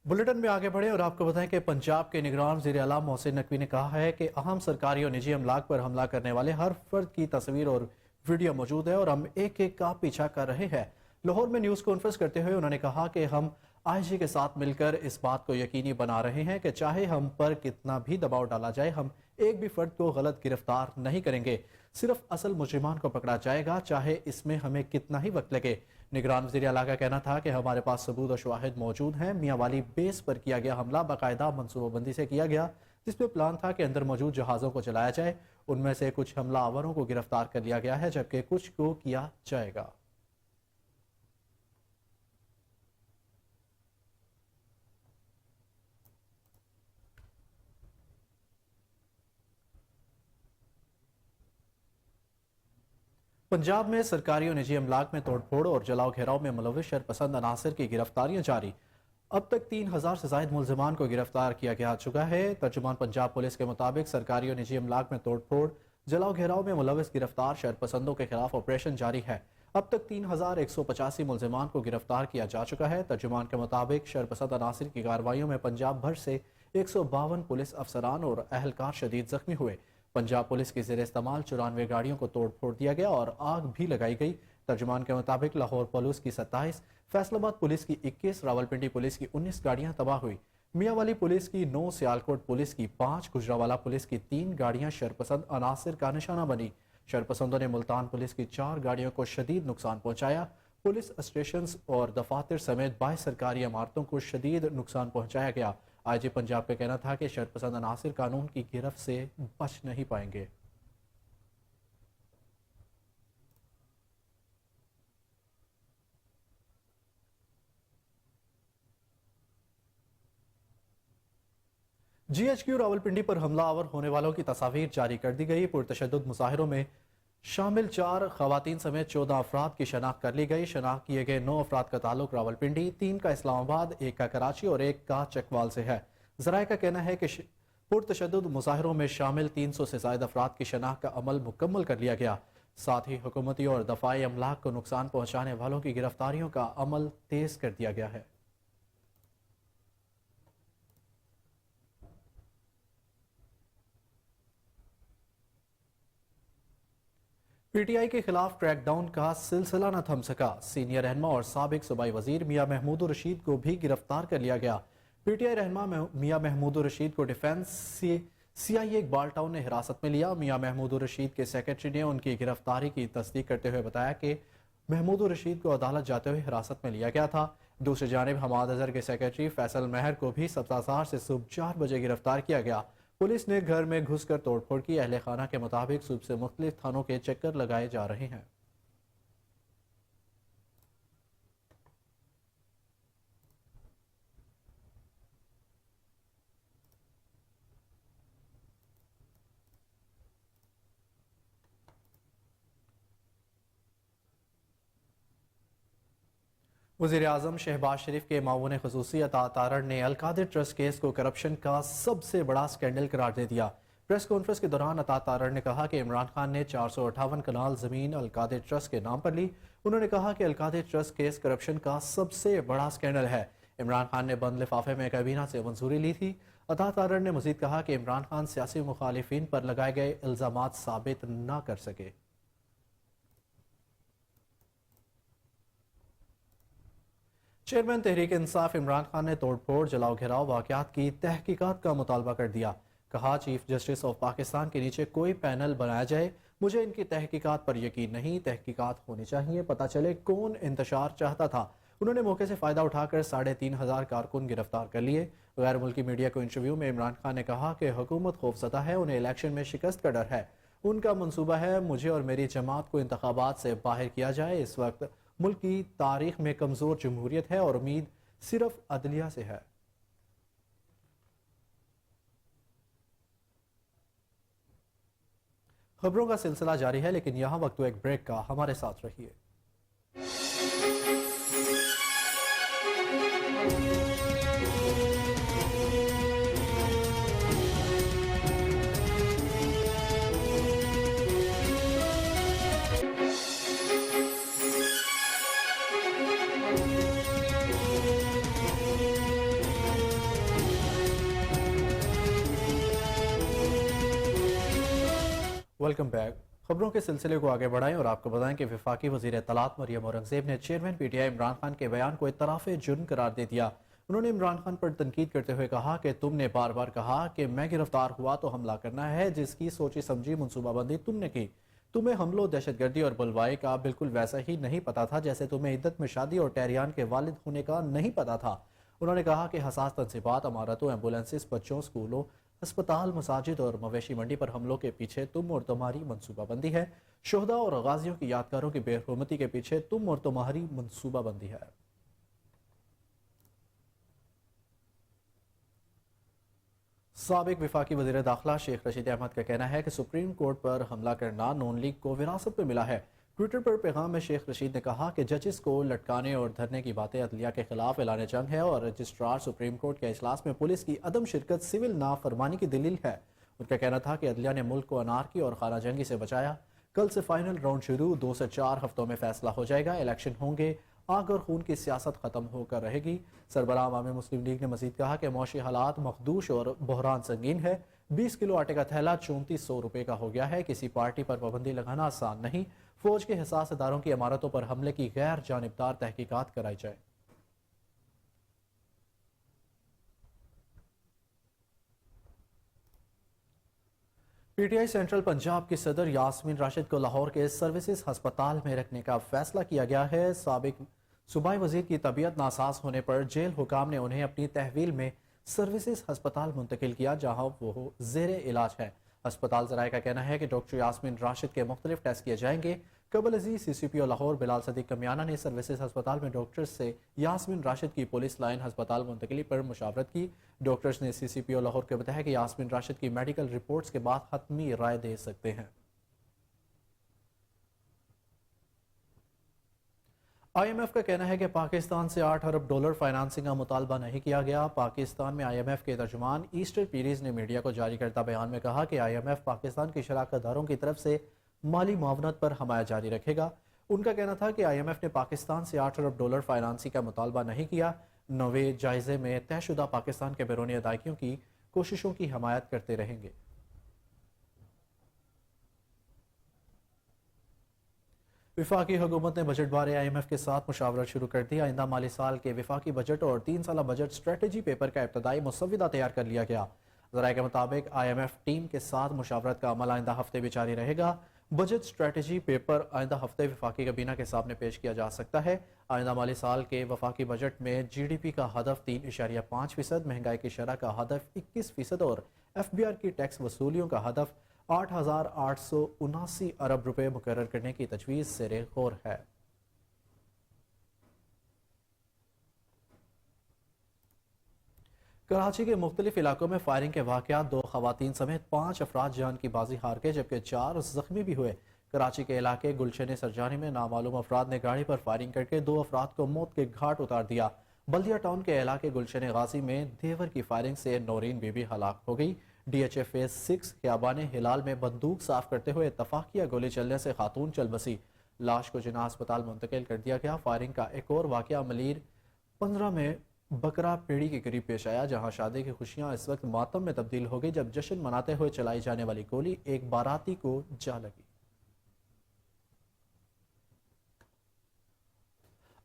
बुलेटिन में आगे बढ़े और आपको बताएं कि पंजाब के निगरान वज़ीर आला मोहसिन नकवी ने कहा है कि अहम सरकारी और निजी अमलाक पर हमला करने वाले हर फर्द की तस्वीर और वीडियो मौजूद है और हम एक एक का पीछा कर रहे हैं। लाहौर में न्यूज़ कॉन्फ्रेंस करते हुए उन्होंने कहा कि हम IG के साथ मिलकर इस बात को यकीनी बना रहे हैं कि चाहे हम पर कितना भी दबाव डाला जाए, हम ایک بھی فرد کو غلط گرفتار نہیں کریں گے، صرف اصل مجرمان کو پکڑا جائے گا، چاہے اس میں ہمیں کتنا ہی وقت لگے۔ نگران وزیر اعلیٰ کا کہنا تھا کہ ہمارے پاس ثبوت و شواہد موجود ہیں۔ میاں والی بیس پر کیا گیا حملہ باقاعدہ منصوبہ بندی سے کیا گیا، جس میں پلان تھا کہ اندر موجود جہازوں کو چلایا جائے۔ ان میں سے کچھ حملہ آوروں کو گرفتار کر لیا گیا ہے، جبکہ کچھ کو کیا جائے گا۔ پنجاب میں سرکاری اور نجی املاک میں توڑ پھوڑ اور جلاؤ گھیراؤ میں ملوث شرپسند عناصر کی گرفتاریاں جاری۔ اب تک 3000 سے زائد ملزمان کو گرفتار کیا جا چکا ہے۔ ترجمان پنجاب پولیس کے مطابق سرکاری اور نجی املاک میں توڑ پھوڑ، جلاؤ گھیراؤ میں ملوث گرفتار شرپسندوں کے خلاف آپریشن جاری ہے۔ اب تک 3185 ملزمان کو گرفتار کیا جا چکا ہے۔ ترجمان کے مطابق شرپسند عناصر کی کارروائیوں میں پنجاب بھر سے 152 پولیس افسران اور اہلکار شدید زخمی ہوئے۔ پنجاب پولیس کی زیر استعمال 94 گاڑیوں کو توڑ پھوڑ دیا گیا اور آگ بھی لگائی گئی۔ ترجمان کے مطابق لاہور پولیس کی 27، فیصل آباد پولیس کی 21، راولپنڈی پولیس کی 19 گاڑیاں تباہ ہوئی۔ میاں والی پولیس کی 9، سیالکوٹ پولیس کی 5، گجرانوالہ پولیس کی 3 گاڑیاں شرپسند عناصر کا نشانہ بنی۔ شرپسندوں نے ملتان پولیس کی 4 گاڑیوں کو شدید نقصان پہنچایا۔ پولیس اسٹیشنز اور دفاتر سمیت 22 سرکاری عمارتوں کو شدید نقصان پہنچایا گیا۔ آئی جی پنجاب کا کہنا تھا کہ شرپسند عناصر قانون کی گرفت سے بچ نہیں پائیں گے۔ جی ایچ کیو راولپنڈی پر حملہ آور ہونے والوں کی تصاویر جاری کر دی گئی۔ پرتشدد مظاہروں میں شامل 4 خواتین سمیت 14 افراد کی شناخت کر لی گئی۔ شناخت کیے گئے 9 افراد کا تعلق راولپنڈی، 3 کا اسلام آباد، 1 کا کراچی اور 1 کا چکوال سے ہے۔ ذرائع کا کہنا ہے کہ پرتشدد مظاہروں میں شامل 300 سے زائد افراد کی شناخت کا عمل مکمل کر لیا گیا۔ ساتھ ہی حکومتی اور دفاعی املاک کو نقصان پہنچانے والوں کی گرفتاریوں کا عمل تیز کر دیا گیا ہے۔ پی ٹی آئی کے خلاف کریک ڈاؤن کا سلسلہ نہ تھم سکا۔ سینئر رہنما اور سابق صوبائی وزیر میاں محمود الرشید کو بھی گرفتار کر لیا گیا۔ پی ٹی آئی رہنما میاں محمود الرشید کو ڈیفنس سی آئی اے اقبال ٹاؤن نے حراست میں لیا۔ میاں محمود الرشید کے سیکرٹری نے ان کی گرفتاری کی تصدیق کرتے ہوئے بتایا کہ محمود الرشید کو عدالت جاتے ہوئے حراست میں لیا گیا تھا۔ دوسری جانب حماد اظہر کے سیکرٹری فیصل مہر کو بھی سبزازار سے صبح 4 بجے گرفتار کیا گیا۔ پولیس نے گھر میں گھس کر توڑ پھوڑ کی۔ اہل خانہ کے مطابق صبح سے مختلف تھانوں کے چکر لگائے جا رہے ہیں۔ وزیر اعظم شہباز شریف کے معاون خصوصی عطا تارڑ نے القادر ٹرسٹ کیس کو کرپشن کا سب سے بڑا سکینڈل قرار دے دیا۔ پریس کانفرنس کے دوران عطا تارڑ نے کہا کہ عمران خان نے 458 کنال زمین القادر ٹرسٹ کے نام پر لی۔ انہوں نے کہا کہ القادر ٹرسٹ کیس کرپشن کا سب سے بڑا سکینڈل ہے۔ عمران خان نے بند لفافے میں کابینہ سے منظوری لی تھی۔ عطا تارڑ نے مزید کہا کہ عمران خان سیاسی مخالفین پر لگائے گئے الزامات ثابت نہ کر سکے۔ چیئرمین تحریک انصاف عمران خان نے توڑ پھوڑ، جلاؤ گھیراؤ واقعات کی تحقیقات کا مطالبہ کر دیا۔ کہا چیف جسٹس آف پاکستان کے نیچے کوئی پینل بنایا جائے، مجھے ان کی تحقیقات پر یقین نہیں، تحقیقات ہونی چاہیے، پتہ چلے کون انتشار چاہتا تھا۔ انہوں نے موقع سے فائدہ اٹھا کر 3500 کارکن گرفتار کر لیے۔ غیر ملکی میڈیا کو انٹرویو میں عمران خان نے کہا کہ حکومت خوفزدہ ہے، انہیں الیکشن میں شکست کا ڈر ہے۔ ان کا منصوبہ ہے مجھے اور میری جماعت کو انتخابات سے باہر کیا جائے۔ اس وقت ملک کی تاریخ میں کمزور جمہوریت ہے اور امید صرف عدلیہ سے ہے۔ خبروں کا سلسلہ جاری ہے، لیکن یہاں وقت ایک بریک کا، ہمارے ساتھ رہیے۔ Welcome back. خبروں کے سلسلے کو آگے بڑھائیں اور آپ کو بتائیں کہ وفاقی وزیر اطلاعات مریم اورنگزیب نے chairman P T I Imran Khan کے بیان کو اعتراف جرم قرار دے دیا۔ انہوں نے عمران خان پر تنقید کرتے ہوئے کہا کہ تم نے بار بار کہا کہ میں گرفتار ہوا تو حملہ کرنا ہے، جس کی سوچی سمجھی منصوبہ بندی تم نے کی۔ تمہیں حملوں، دہشت گردی اور بلوائی کا بالکل ویسا ہی نہیں پتا تھا جیسے تمہیں عدت میں شادی اور ٹیریان کے والد ہونے کا نہیں پتا تھا۔ انہوں نے کہا کہ حساس تنصیبات، عمارتوں، ایمبولینسز، بچوں، سکولوں، ہسپتال، مساجد اور مویشی منڈی پر حملوں کے پیچھے تم اور تمہاری منصوبہ بندی ہے۔ شہداء اور غازیوں کی یادگاروں کی بے حرمتی کے پیچھے تم اور تمہاری منصوبہ بندی ہے۔ سابق وفاقی وزیر داخلہ شیخ رشید احمد کا کہنا ہے کہ سپریم کورٹ پر حملہ کرنا نون لیگ کو وراثت میں ملا ہے۔ ٹویٹر پر پیغام میں شیخ رشید نے کہا کہ ججز کو لٹکانے اور دھرنے کی باتیں عدلیہ کے خلاف اعلان جنگ ہے اور رجسٹرار سپریم کورٹ کے اجلاس میں پولیس کی عدم شرکت سول نافرمانی کی دلیل ہے۔ ان کا کہنا تھا کہ عدلیہ نے ملک کو انارکی اور خانہ جنگی سے بچایا۔ کل سے فائنل راؤنڈ شروع، 2 سے 4 ہفتوں میں فیصلہ ہو جائے گا۔ الیکشن ہوں گے، آگ اور خون کی سیاست ختم ہو کر رہے گی۔ سربراہ عوامی مسلم لیگ نے مزید کہا کہ معاشی حالات مخدوش اور بحران سنگین ہے۔ 20 کلو آٹے کا تھیلا 3400 روپے کا ہو گیا ہے۔ کسی پارٹی پر پابندی لگانا آسان نہیں۔ فوج کے حساس اداروں کی عمارتوں پر حملے کی غیر جانبدار تحقیقات کرائی جائے۔ P T I central Punjab کی صدر یاسمین راشد کو لاہور کے سروسز ہسپتال میں رکھنے کا فیصلہ کیا گیا ہے۔ سابق صوبائی وزیر کی طبیعت ناساز ہونے پر جیل حکام نے انہیں اپنی تحویل میں سروسز ہسپتال منتقل کیا، جہاں وہ زیر علاج ہے۔ ہسپتال ذرائع کا کہنا ہے کہ ڈاکٹر یاسمین راشد کے مختلف ٹیسٹ کیے جائیں گے۔ قبل ازیں سی سی پی او لاہور بلال صدیق کمیانہ نے سروسز ہسپتال میں ڈاکٹرز سے یاسمین راشد کی پولیس لائن ہسپتال منتقلی پر مشاورت کی۔ ڈاکٹرز نے سی سی پی او لاہور کو بتایا کہ یاسمین راشد کی میڈیکل رپورٹس کے بعد حتمی رائے دے سکتے ہیں۔ آئی ایم ایف کا کہنا ہے کہ پاکستان سے $8 ارب فائنانسنگ کا مطالبہ نہیں کیا گیا۔ پاکستان میں آئی ایم ایف کے ترجمان ایسٹر پیریز نے میڈیا کو جاری کردہ بیان میں کہا کہ آئی ایم ایف پاکستان کی شراکت داروں کی طرف سے مالی معاونت پر حمایت جاری رکھے گا۔ ان کا کہنا تھا کہ آئی ایم ایف نے پاکستان سے $8 ارب فائنانسنگ کا مطالبہ نہیں کیا۔ نویں جائزے میں طے شدہ پاکستان کے بیرونی ادائیگیوں کی کوششوں کی حمایت کرتے رہیں گے۔ وفاقی حکومت نے بجٹ بارے آئی ایم ایف کے ساتھ مشاورت شروع کر دی۔ آئندہ مالی سال کے وفاقی بجٹ اور 3 سالہ بجٹ اسٹریٹجی پیپر کا ابتدائی مسودہ تیار کر لیا گیا۔ ذرائع کے مطابق آئی ایم ایف ٹیم کے ساتھ مشاورت کا عمل آئندہ ہفتے بھی جاری رہے گا۔ بجٹ اسٹریٹجی پیپر آئندہ ہفتے وفاقی کابینہ کے سامنے پیش کیا جا سکتا ہے۔ آئندہ مالی سال کے وفاقی بجٹ میں جی ڈی پی کا ہدف 3.5%، مہنگائی کی شرح کا ہدف 21% اور ایف بی آر کی ٹیکس وصولیوں کا ہدف 8,879 ارب روپے مقرر کرنے کی تجویز زیر غور ہے۔ کراچی کے مختلف علاقوں میں فائرنگ کے واقعات، 2 خواتین سمیت 5 افراد جان کی بازی ہار گئے جبکہ 4 زخمی بھی ہوئے۔ کراچی کے علاقے گلشن سرجانی میں نامعلوم افراد نے گاڑی پر فائرنگ کر کے 2 افراد کو موت کے گھاٹ اتار دیا۔ بلدیہ ٹاؤن کے علاقے گلشن غازی میں دیور کی فائرنگ سے نورین بی بی ہلاک ہو گئی۔ ڈی ایچ اے فیز 6 خیابان ہلال میں بندوق صاف کرتے ہوئے اتفاقیہ گولی چلنے سے خاتون چل بسی۔ لاش کو جناح ہسپتال منتقل کر دیا گیا۔ فائرنگ کا ایک اور واقعہ ملیر 15 میں بکرا پیڑی کے قریب پیش آیا، جہاں شادی کی خوشیاں اس وقت ماتم میں تبدیل ہو گئی جب جشن مناتے ہوئے چلائی جانے والی گولی ایک باراتی کو جا لگی۔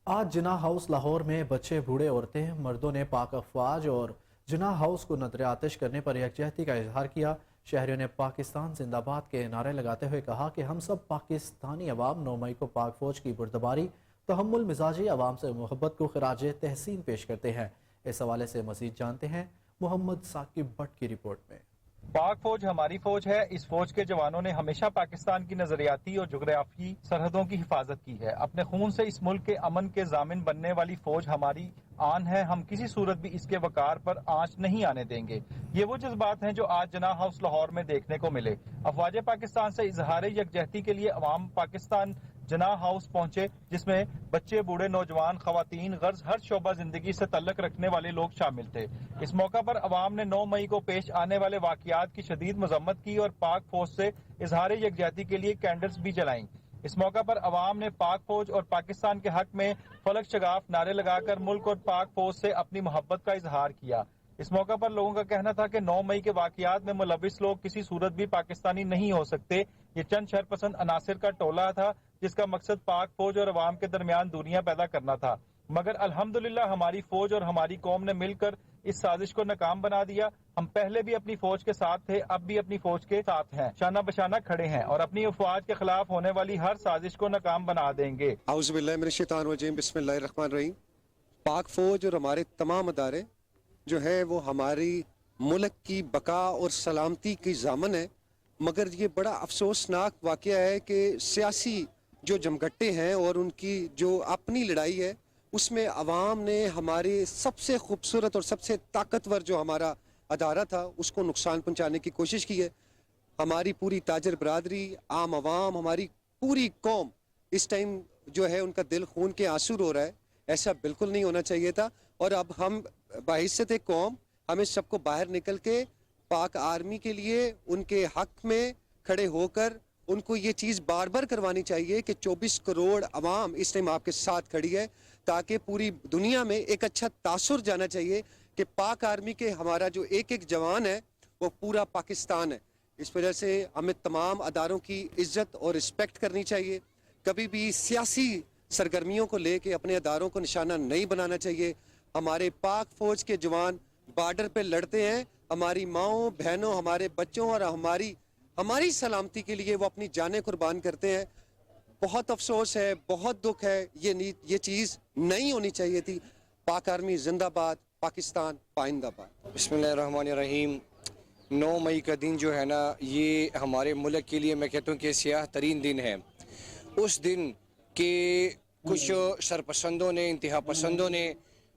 آج جناح ہاؤس لاہور میں بچے، بوڑھے، عورتیں، مردوں نے پاک افواج اور جناح ہاؤس کو نظر آتش کرنے پر یکجہتی کا اظہار کیا۔ شہریوں نے پاکستان زندہ باد کے نعرے لگاتے ہوئے کہا کہ ہم سب پاکستانی عوام 9 مئی کو پاک فوج کی بردباری، تحمل مزاجی، عوام سے محبت کو خراج تحسین پیش کرتے ہیں۔ اس حوالے سے مزید جانتے ہیں محمد ثاقب بٹ کی رپورٹ میں۔ پاک فوج ہماری فوج ہے۔ اس فوج کے جوانوں نے ہمیشہ پاکستان کی نظریاتی اور جغرافیائی سرحدوں کی حفاظت کی ہے۔ اپنے خون سے اس ملک کے امن کے ضامن بننے والی فوج ہماری آن ہے۔ ہم کسی صورت بھی اس کے وقار پر آنچ نہیں آنے دیں گے۔ یہ وہ جذبات ہیں جو آج جناح ہاؤس لاہور میں دیکھنے کو ملے۔ افواج پاکستان سے اظہار یکجہتی کے لیے عوام پاکستان جناح ہاؤس پہنچے، جس میں بچے، بوڑھے، نوجوان، خواتین، غرض ہر شعبہ زندگی سے تعلق رکھنے والے لوگ شامل تھے۔ اس موقع پر عوام نے 9 مئی کو پیش آنے والے واقعات کی شدید مذمت کی اور پاک فوج سے اظہار یکجہتی کے لیے کینڈلز بھی جلائیں۔ اس موقع پر عوام نے پاک فوج اور پاکستان کے حق میں فلک شگاف نعرے لگا کر ملک اور پاک فوج سے اپنی محبت کا اظہار کیا۔ اس موقع پر لوگوں کا کہنا تھا کہ 9 مئی کے واقعات میں ملوث لوگ کسی صورت بھی پاکستانی نہیں ہو سکتے۔ یہ چند شرپسند عناصر کا ٹولہ تھا جس کا مقصد پاک فوج اور عوام کے درمیان دوریاں پیدا کرنا تھا۔ मगर अल्हम्दुलिल्लाह हमारी फौज और हमारी कौम ने मिलकर इस साजिश को नाकाम बना दिया। हम पहले भी अपनी फौज के साथ थे, अब भी अपनी फौज के साथ हैं, शाना बशाना खड़े हैं और अपनी अफवाज के खिलाफ होने वाली हर साजिश को नाकाम बना देंगे। औज़ुबिल्लाहिमिनश्शैतानिर्रजीम, बिस्मिल्लाहिर्रहमानिर्रहीम। पाक फौज और हमारे तमाम अदारे जो है वो हमारी मुल्क की बका और सलामती की ज़ामन है, मगर ये बड़ा अफसोसनाक वाक़या है कि सियासी जो जमघट्टे हैं और उनकी जो अपनी लड़ाई है उसमें अवाम ने हमारे सबसे खूबसूरत और सबसे ताकतवर जो हमारा अदारा था उसको नुकसान पहुंचाने की कोशिश की है। हमारी पूरी ताजर बरादरी, आम आवाम, हमारी पूरी कौम इस टाइम जो है उनका दिल खून के आंसू रो रहा है। ऐसा बिल्कुल नहीं होना चाहिए था और अब हम बाहिस्सत कौम हमें सबको बाहर निकल के पाक आर्मी के लिए उनके हक में खड़े होकर उनको ये चीज़ बार बार करवानी चाहिए कि 24 करोड़ अवाम इस टाइम आपके साथ खड़ी है, ताकि पूरी दुनिया में एक अच्छा तासुर जाना चाहिए कि पाक आर्मी के हमारा जो एक एक जवान है वो पूरा पाकिस्तान है। इस वजह से हमें तमाम अदारों की इज्जत और रिस्पेक्ट करनी चाहिए। कभी भी सियासी सरगर्मियों को लेके अपने अदारों को निशाना नहीं बनाना चाहिए। हमारे पाक फौज के जवान बॉर्डर पे लड़ते हैं, हमारी माओं बहनों, हमारे बच्चों और हमारी सलामती के लिए वो अपनी जानें कुर्बान करते हैं। बहुत अफसोस है, बहुत दुख है, ये चीज़ नहीं होनी चाहिए थी। पाक आर्मी जिंदाबाद, पाकिस्तान पाइंदाबाद। बिस्मिल्लाहिर्रहमानिर्रहीम। 9 मई का दिन जो है ना, ये हमारे मुल्क के लिए मैं कहता हूँ कि स्याह तरीन दिन है। उस दिन के कुछ सरपसंदों ने, इंतहा पसंदों ने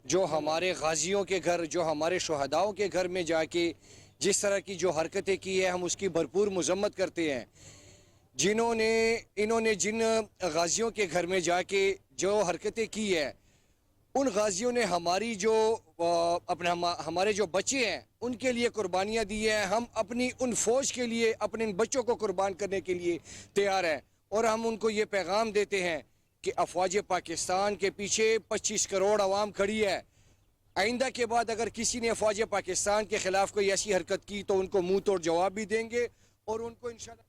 जो हमारे गाजियों के घर, जो हमारे शहदाओं के घर में जाके जिस तरह की जो हरकतें की है, हम उसकी भरपूर मजम्मत करते हैं। इन्होंने जिन गाजियों के घर में जाके जो हरकतें की है, उन गाजियों ने हमारी जो हमारे जो बच्चे हैं उनके लिए कुर्बानियाँ दी हैं। हम अपनी उन फौज के लिए, अपने बच्चों को कुर्बान करने के लिए तैयार हैं और हम उनको ये पैगाम देते हैं कि अफवाज पाकिस्तान के पीछे 25 करोड़ आवाम खड़ी है। आइंदा के बाद अगर किसी ने अफवाज पाकिस्तान के खिलाफ कोई ऐसी हरकत की तो उनको मुंह तोड़ जवाब भी देंगे और उनको इंशाल्लाह।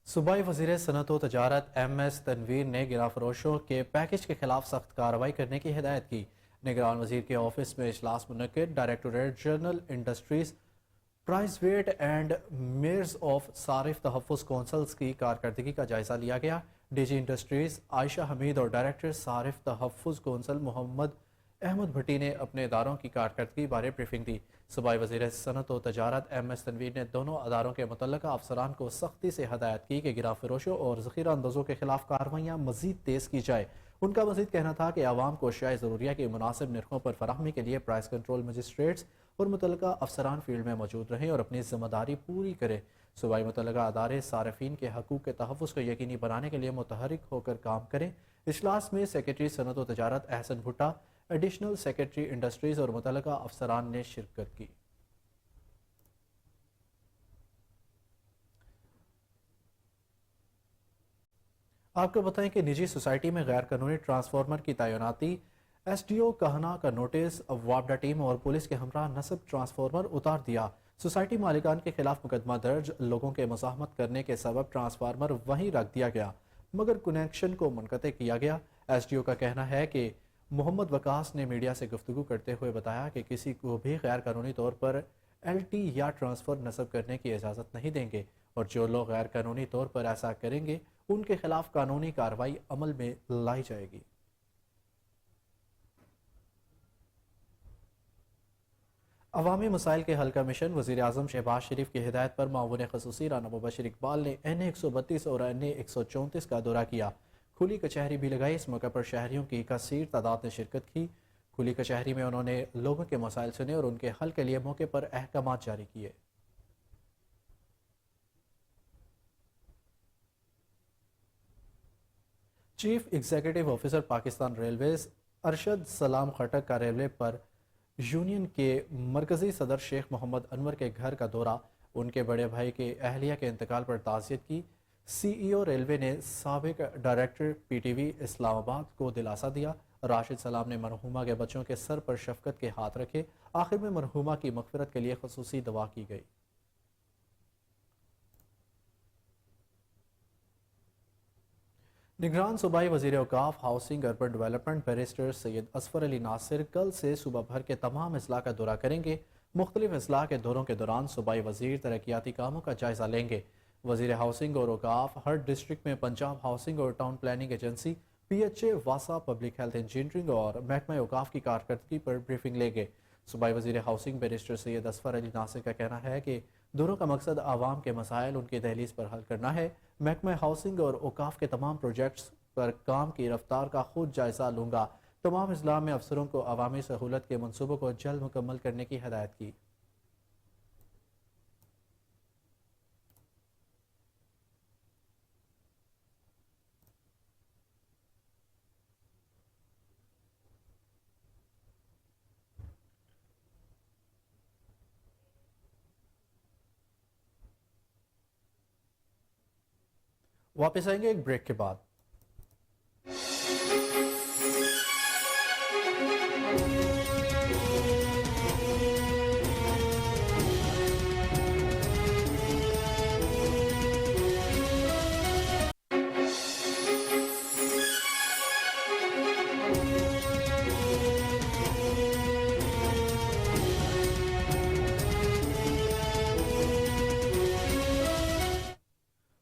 सूबाई वज़ीर सनअत व तजारत MS तनवीर ने गिराफरोशों के पैकेज के खिलाफ सख्त कार्रवाई करने की हिदायत की। निगरान वज़ीर के ऑफिस में इजलास मुनक्किद। Directorate general industries, price weight and measures of सारिफ तहफ़्फ़ुज़ कौंसल्स की कारकर्दगी का जायज़ा लिया गया। DG इंडस्ट्रीज आयशा हमीद और डायरेक्टर सारिफ तहफ़्फ़ुज़ कौंसल मोहम्मद अहमद भट्टी ने अपने इदारों की कारकर्दगी बारे ब्रीफिंग दी। सूबाई वज़ीर सनअत व तजारत MS तनवीर ने दोनों अदारों के मुतल्लिका अफसरान को सख्ती से हदायत की कि गिराफरोशों और ज़ख़ीरा अंदाज़ों के खिलाफ कार्रवाइयाँ मज़ीद तेज़ की जाए। उनका मज़ीद कहना था कि आवाम को अशियाए ज़रूरिया की मुनासिब नरखों पर फराहमी के लिए प्राइस कंट्रोल मजिस्ट्रेट्स और मुतल्लिका अफसरान फील्ड में मौजूद रहें और अपनी ज़िम्मेदारी पूरी करें। सूबाई मुतल्लिका अदारे सारिफीन के हकूक़ के तहफ़्फ़ुज़ को यकीनी बनाने के लिए मुतहरिक होकर काम करें। इजलास में सेक्रेटरी सनअत व तजारत अहसन भुट्टा, एडिशनल सेक्रेटरी इंडस्ट्रीज और मुतल्लिका अफसरान ने शिरकत की। आपको बताएं कि निजी सोसाइटी में गैर कानूनी ट्रांसफार्मर की तैनाती, SDO कहना का नोटिस, वापडा टीम और पुलिस के हमरा नस्ब ट्रांसफार्मर उतार दिया। सोसाइटी मालिकान के खिलाफ मुकदमा दर्ज, लोगों के मज़ाहमत करने के सबब ट्रांसफार्मर वहीं रख दिया गया मगर कनेक्शन को मुनक़ते किया गया। SDO का कहना है कि मोहम्मद वकास ने मीडिया से गुफ्तगू करते हुए बताया कि किसी को भी गैर कानूनी तौर पर LT या ट्रांसफ़र नस्ब करने की इजाज़त नहीं देंगे और जो लोग गैर कानूनी तौर पर ऐसा करेंगे उनके खिलाफ कानूनी कार्रवाई अमल में लाई जाएगी। अवामी मसाइल के हल का मिशन वज़ीर आज़म शहबाज शरीफ की हिदायत पर मामून ख़ुसूसी राना मुबशर इकबाल ने NA 132 और NA 134 का दौरा किया। खुली कचहरी भी लगाई। इस मौके पर शहरियों की कसीर तादाद ने शिरकत की। खुली कचहरी में उन्होंने लोगों के मसाइल सुने और उनके हल के लिए मौके पर अहकामात जारी किए। Chief executive officer Pakistan railways Arshad सलाम खटक का रेलवे पर यूनियन के मरकजी सदर शेख मोहम्मद अनवर के घर का दौरा, उनके बड़े भाई के अहलिया के इंतकाल पर ताज़ियत की। CEO रेलवे ने साबिक डायरेक्टर PTV इस्लामाबाद को दिलासा दिया। राशिद सलाम ने मरहूमा के बच्चों के सर पर शफकत के हाथ रखे। आखिर में मरहूमा की मग़फ़िरत के लिए ख़ुसूसी दुआ की गई। निगरान सूबाई वज़ीर औकाफ housing urban development barrister Syed Asfar Ali Nasir कल से सुबह भर के तमाम अजला का दौरा करेंगे। मुख्तलिफ अजला के दौरों के दौरान सूबाई वज़ीर तरक्याती कामों का जायज़ा लेंगे। वज़ीर हाउसिंग और औकाफ हर डिस्ट्रिक्ट में पंजाब हाउसिंग और टाउन प्लानिंग एजेंसी, PHA, वासा, पब्लिक हेल्थ इंजीनियरिंग और महकमा औकाफ की कारकर्दगी पर ब्रीफिंग लेंगे। सूबाई वज़ीर हाउसिंग बैरिस्टर सैयद असफर अली नासिर का कहना है कि दौरों का मकसद आवाम के मसाइल उनकी दहलीज पर हल करना है। महकमा हाउसिंग और औकाफ के तमाम प्रोजेक्ट्स पर काम की रफ्तार का खुद जायजा लूँगा। तमाम अजला में अफसरों को अवामी सहूलत के मनसूबों को जल्द मुकम्मल करने की हदायत की। वापस आएंगे एक ब्रेक के बाद।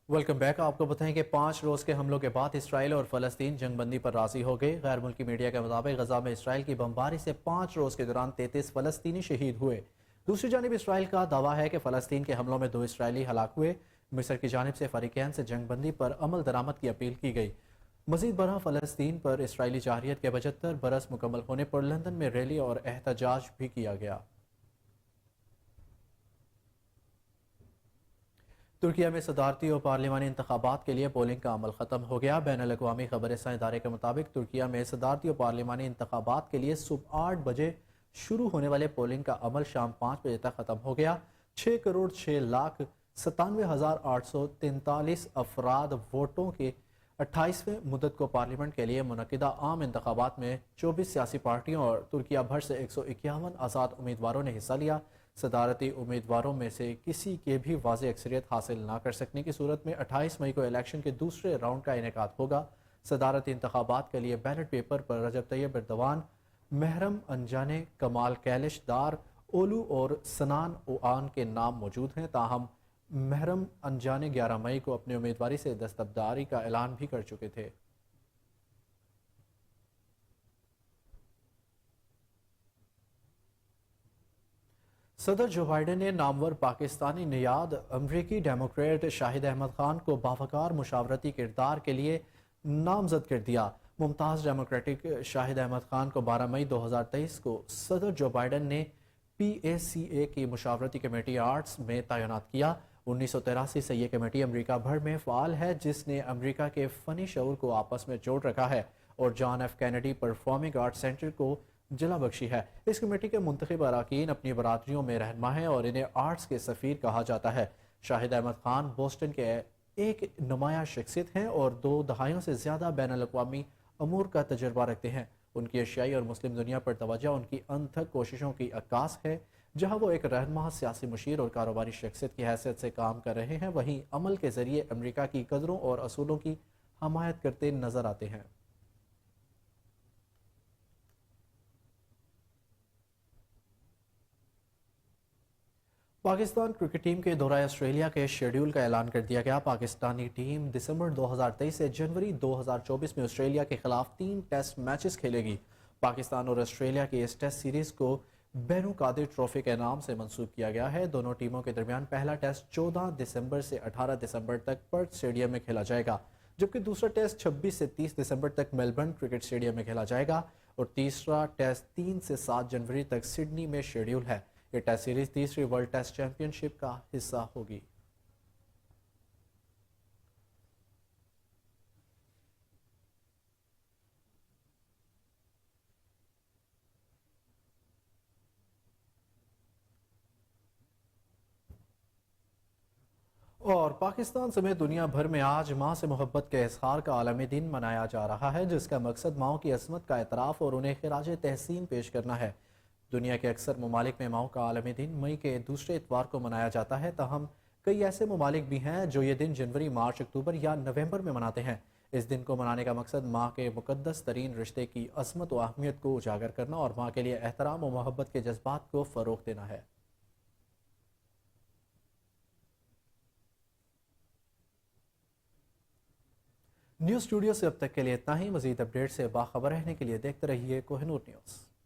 Welcome back. आपको बताएं कि 5 रोज़ के हमलों के बाद इसराइल और फ़लस्तीन जंगबंदी पर राज़ी हो गए। गैर मुल्की मीडिया के मुताबिक गजा में इसराइल की बमबारी से 5 रोज़ के दौरान 33 फ़लस्तीनी शहीद हुए। दूसरी जानिब इसराइल का दावा है कि फ़लस्तीन के हमलों में 2 इसराइली हलाक हुए। मिस्र की जानिब से फरीकैन से जंगबंदी पर अमल दरामद की अपील की गई। मज़ीद बरह फ़लस्तीन पर इसराइली जारहियत के 75 बरस मुकम्मल होने पर लंदन में रैली और एहतजाज भी किया गया। तुर्किया में सदारती और पार्लिमानी इंतखाबात के लिए पोलिंग का अमल ख़त्म हो गया। बैनुल अक़वामी खबर रसां इदारे के मुताबिक तुर्किया में सदारती और पार्लिमानी इंतखाबात के लिए सुबह 8 बजे शुरू होने वाले पोलिंग का अमल शाम 5 बजे तक ख़त्म हो गया। 6,06,97,843 अफराद वोटों के 28वें मुद्दत को पार्लियामेंट के लिए मुनक़िदा आम इंतखाबात में 24 सियासी पार्टियों और तुर्किया भर से 151 आज़ाद उम्मीदवारों ने हिस्सा लिया। सदारती उम्मीदवारों में से किसी के भी वाज़ेह अक्सरियत हासिल न कर सकने की सूरत में 28 मई को इलेक्शन के दूसरे राउंड का इनेकाद होगा। सदारती इंतखाबात के लिए बैलेट पेपर पर रजब तैयब एर्दोगान, महरम अंजाने, कमाल कैलिश दार ओलू और सनान ओआन के नाम मौजूद हैं। ताहम महरम अंजाने 11 मई को अपनी उम्मीदवारी से दस्तबरदारी का ऐलान भी कर चुके थे। सदर जो बाइडेन ने नामवर पाकिस्तानी नियाद अमरीकी डेमोक्रेट शाहिद अहमद खान को बावकार मुशावरती किरदार के लिए नामजद कर दिया। मुमताज़ डेमोक्रेटिक शाहिद अहमद खान को 12 मई 2023 को सदर जो बाइडेन ने PACA की मुशावरती कमेटी आर्ट्स में तैनात किया। 1983 से ये कमेटी अमरीका भर में फ़ाल है, जिसने अमरीका के फ़नी शऊर को आपस में जोड़ रखा है और John F Kennedy performing arts centre को जला बख्शी है। इस कमेटी के मुंतखब अरकान अपनी बरादरियों में रहनुमा हैं और इन्हें आर्ट्स के सफ़ीर कहा जाता है। शाहिद अहमद खान बोस्टन के एक नुमाया शख्सियत हैं और 2 दहाइयों से ज़्यादा बैनुल अक़वामी अमूर का तजर्बा रखते हैं। उनकी एशियाई और मुस्लिम दुनिया पर तवज्जो उनकी अनथक कोशिशों की अक्कास है। जहाँ वो एक रहनुमा, सियासी मुशीर और कारोबारी शख्सियत की हैसियत से काम कर रहे हैं, वहीं अमल के ज़रिए अमरीका की कदरों और असूलों की हमायत करते नज़र आते हैं। पाकिस्तान क्रिकेट टीम के दौरा ऑस्ट्रेलिया के शेड्यूल का ऐलान कर दिया गया। पाकिस्तानी टीम दिसंबर 2023 से जनवरी 2024 में ऑस्ट्रेलिया के खिलाफ 3 टेस्ट मैचेस खेलेगी। पाकिस्तान और ऑस्ट्रेलिया की इस टेस्ट सीरीज को बैनु कादिर ट्रॉफी के नाम से मंसूब किया गया है। दोनों टीमों के दरमियान पहला टेस्ट 14 दिसंबर से 18 दिसंबर तक पर्थ स्टेडियम में खेला जाएगा, जबकि दूसरा टेस्ट 26 से 30 दिसंबर तक मेलबर्न क्रिकेट स्टेडियम में खेला जाएगा और तीसरा टेस्ट 3 से 7 जनवरी तक सिडनी में शेड्यूल है। ये टेस्ट सीरीज तीसरी वर्ल्ड टेस्ट चैंपियनशिप का हिस्सा होगी। और पाकिस्तान समेत दुनिया भर में आज माँ से मोहब्बत के इजहार का आलमी दिन मनाया जा रहा है, जिसका मकसद माओ की असमत का एतराफ़ और उन्हें खिराज तहसीन पेश करना है। दुनिया के अक्सर ममालिक में माओ का आलमी दिन मई के दूसरे इतवार को मनाया जाता है, ताहम कई ऐसे ममालिक भी हैं जो ये दिन जनवरी, मार्च, अक्टूबर या नवंबर में मनाते हैं। इस दिन को मनाने का मकसद माँ के मुकद्दस तरीन रिश्ते की अज़मत व अहमियत को उजागर करना और माँ के लिए एहतराम और मोहब्बत के जज्बात को फ़रोग़ देना है। न्यूज़ स्टूडियो से अब तक के लिए इतना ही। मज़ीद अपडेट से बाखबर रहने के लिए देखते रहिए कोहिनूर न्यूज़।